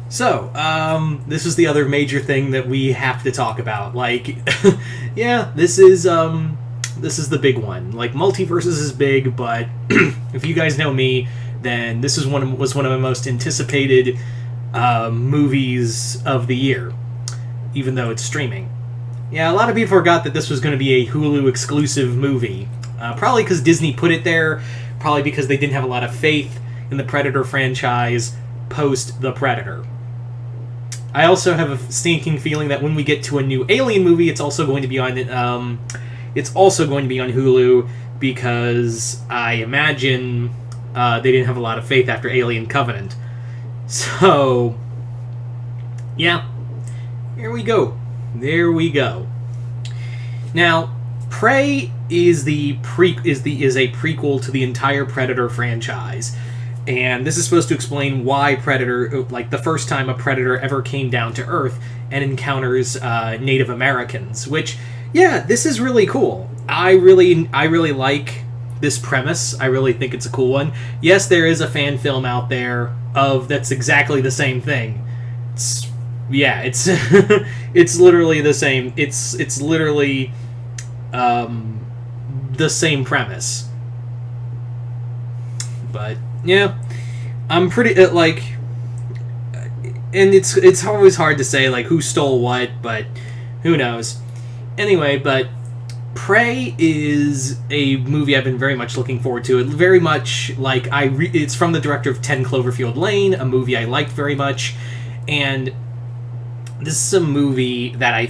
So, this is the other major thing that we have to talk about. Like, yeah, this is the big one. Like, multiverses is big, but if you guys know me, then this is was one of the most anticipated movies of the year, even though it's streaming. Yeah, a lot of people forgot that this was going to be a Hulu exclusive movie. Probably because Disney put it there, probably because they didn't have a lot of faith in the Predator franchise post The Predator. I also have a stinking feeling that when we get to a new Alien movie, it's also going to be on Hulu, because I imagine they didn't have a lot of faith after Alien Covenant. So, yeah, here we go. There we go. Now, Prey is a prequel to the entire Predator franchise. And this is supposed to explain why Predator, like the first time a Predator ever came down to Earth and encounters Native Americans. Which, yeah, this is really cool. I really like this premise. I really think it's a cool one. Yes, there is a fan film out there that's exactly the same thing. It's it's literally the same. It's literally the same premise. But yeah, I'm pretty and it's always hard to say like who stole what, but who knows. Anyway, but Prey is a movie I've been very much looking forward to. It very much like it's from the director of 10 Cloverfield Lane, a movie I liked very much, and this is a movie that I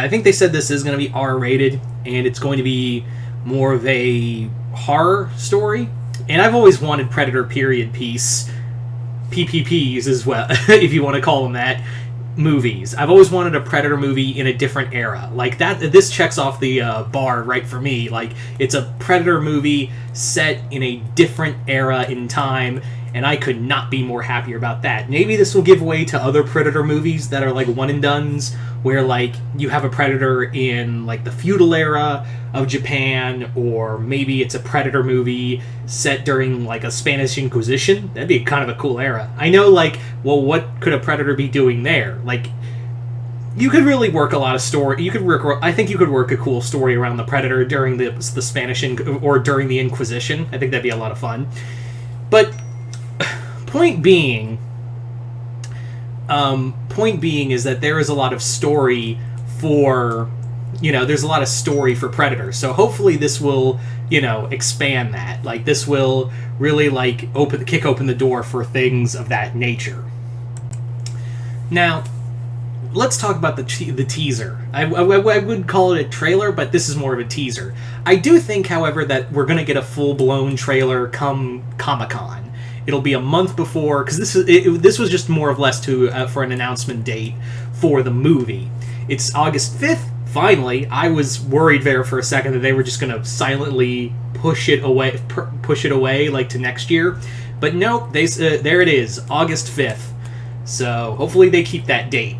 think they said this is going to be R-rated, and it's going to be more of a horror story. And I've always wanted Predator period piece, PPPs as well, if you want to call them that, movies. I've always wanted a Predator movie in a different era. Like that, this checks off the bar right for me. Like, it's a Predator movie set in a different era in time, and I could not be more happier about that. Maybe this will give way to other Predator movies that are like one and dones, where like you have a Predator in like the feudal era of Japan, or maybe it's a Predator movie set during like a Spanish Inquisition. That'd be kind of a cool era. I know, like, well, what could a Predator be doing there? Like, you could really work a lot of story. I think you could work a cool story around the Predator during the Spanish or during the Inquisition. I think that'd be a lot of fun. But point being is that there is a lot of story for, there's a lot of story for Predator. So hopefully this will, expand that. Like, this will really like kick open the door for things of that nature. Now, let's talk about the teaser. I would call it a trailer, but this is more of a teaser. I do think, however, that we're going to get a full-blown trailer come Comic-Con. It'll be a month before, because this was just more or less for an announcement date for the movie. It's August 5th. Finally, I was worried there for a second that they were just going to silently push it away like to next year. But no, there it is, August 5th. So hopefully they keep that date.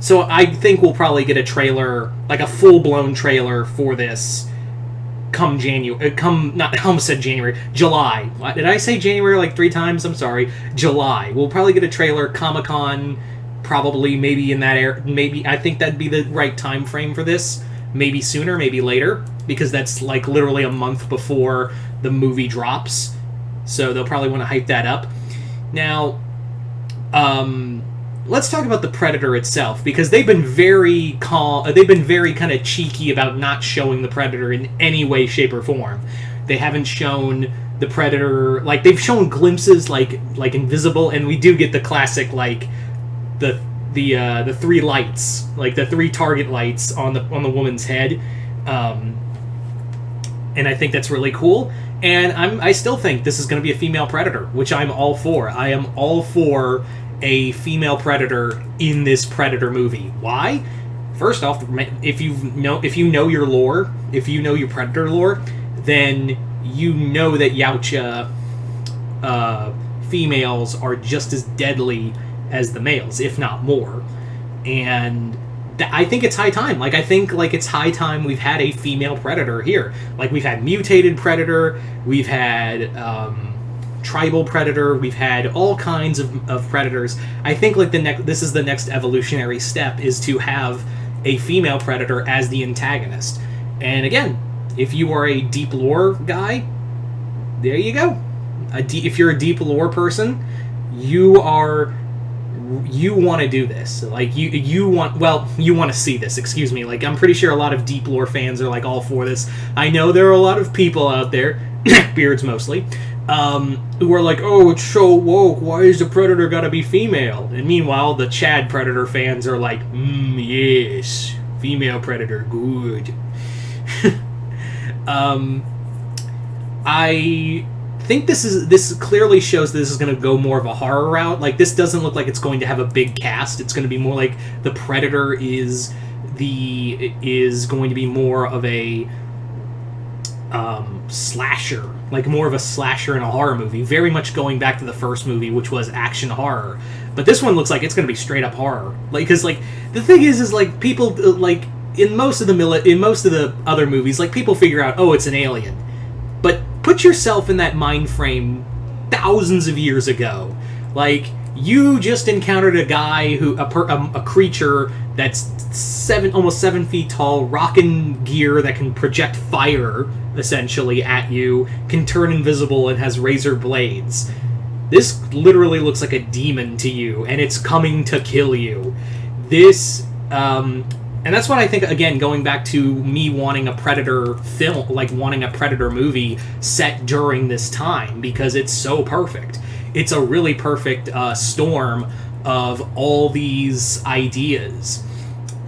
So I think we'll probably get a trailer, like a full-blown trailer for this come January. July. Did I say January like 3 times? I'm sorry. July. We'll probably get a trailer, Comic-Con, probably maybe in that era. Maybe, I think that'd be the right time frame for this. Maybe sooner, maybe later, because that's like literally a month before the movie drops. So they'll probably want to hype that up. Now, let's talk about the Predator itself, because they've been very kind of cheeky about not showing the Predator in any way, shape, or form. They haven't shown the Predator, like, they've shown glimpses like invisible, and we do get the classic, like, the 3 lights, like the 3 target lights on the woman's head. And I think that's really cool. And I still think this is going to be a female Predator, which I'm all for. I am all for a female Predator in this Predator movie. Why? First off, if you know your lore, if you know your Predator lore, then you know that Yautja females are just as deadly as the males, if not more. And I think it's high time. Like, I think like it's high time we've had a female Predator here. Like, we've had mutated Predator, we've had tribal predator. We've had all kinds of predators. I think like this is the next evolutionary step, is to have a female predator as the antagonist. And again, if you are a deep lore guy, there you go. If you're a deep lore person, you want to do this. Like you want to see this. Excuse me. Like I'm pretty sure a lot of deep lore fans are like all for this. I know there are a lot of people out there, beards mostly, who are like, oh, it's so woke. Why is the predator gotta be female? And meanwhile, the Chad Predator fans are like, yes, female predator, good. I think this clearly shows this is going to go more of a horror route. Like, this doesn't look like it's going to have a big cast. It's going to be more like the Predator is going to be more of a slasher, like more of a slasher in a horror movie, very much going back to the first movie, which was action horror. But this one looks like it's going to be straight up horror. Like, because like the thing is like people like in most of the other movies, like people figure out, oh, it's an alien. But put yourself in that mind frame thousands of years ago. Like, you just encountered a guy a creature that's almost 7 feet tall, rocking gear that can project fire, essentially, at you, can turn invisible, and has razor blades. This literally looks like a demon to you, and it's coming to kill you. This, and that's what I think, again, going back to me wanting a Predator film, like wanting a Predator movie set during this time, because it's so perfect. It's a really perfect storm of all these ideas.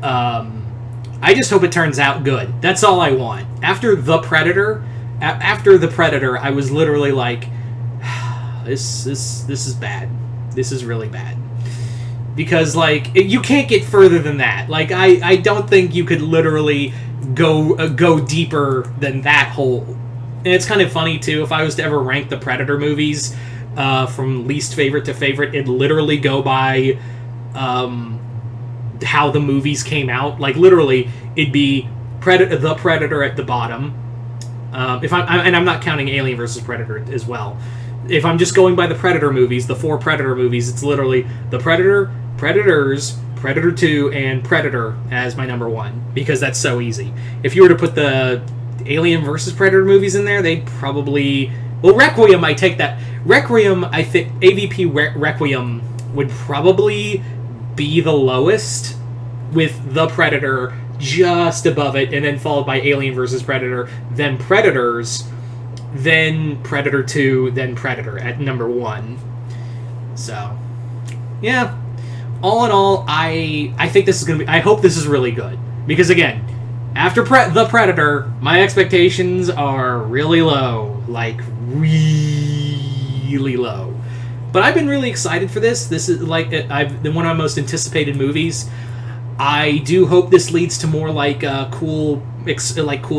I just hope it turns out good. That's all I want. After The Predator, I was literally like, this is bad. This is really bad. Because, like, you can't get further than that. Like, I don't think you could literally go deeper than that hole. And it's kind of funny, too, if I was to ever rank the Predator movies from least favorite to favorite, it'd literally go by how the movies came out. Like, literally, it'd be The Predator at the bottom. And I'm not counting Alien vs. Predator as well. If I'm just going by the Predator movies, the 4 Predator movies, it's literally The Predator, Predators, Predator 2, and Predator as my number 1, because that's so easy. If you were to put the Alien vs. Predator movies in there, they'd probably... Well, Requiem, I take that. Requiem, I think AVP Requiem would probably be the lowest, with The Predator just above it, and then followed by Alien vs. Predator, then Predators, then Predator 2, then Predator at number 1. So, yeah. All in all, I think this is going to be... I hope this is really good. Because, again, after The Predator, my expectations are really low. Like, really low. But I've been really excited for this. This is, like, one of my most anticipated movies. I do hope this leads to more, like, cool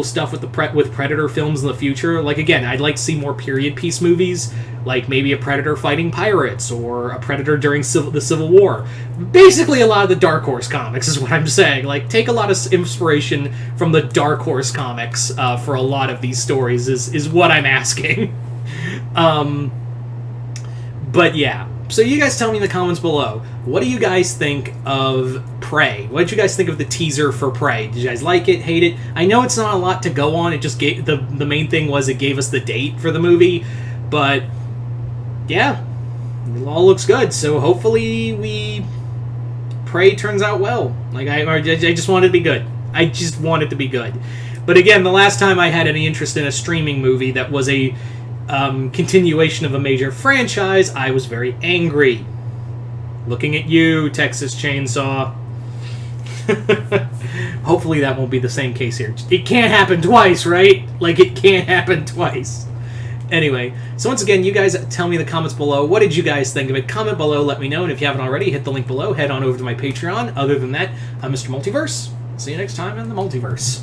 stuff with Predator films in the future. Like, again, I'd like to see more period piece movies, like maybe a Predator fighting pirates, or a Predator during the Civil War. Basically, a lot of the Dark Horse comics is what I'm saying. Like, take a lot of inspiration from the Dark Horse comics for a lot of these stories is what I'm asking. But yeah. So you guys tell me in the comments below, what do you guys think of Prey? What did you guys think of the teaser for Prey? Did you guys like it, hate it? I know it's not a lot to go on. It just gave the main thing was it gave us the date for the movie, but yeah, it all looks good. So hopefully Prey turns out well. Like I just want it to be good. I just want it to be good. But again, the last time I had any interest in a streaming movie that was a continuation of a major franchise, I was very angry. Looking at you, Texas Chainsaw. Hopefully that won't be the same case here. It can't happen twice, right? Like, it can't happen twice. Anyway, so once again, you guys tell me in the comments below, what did you guys think of it? Comment below, let me know, and if you haven't already, hit the link below, head on over to my Patreon. Other than that, I'm Mr. Multiverse. See you next time in the Multiverse.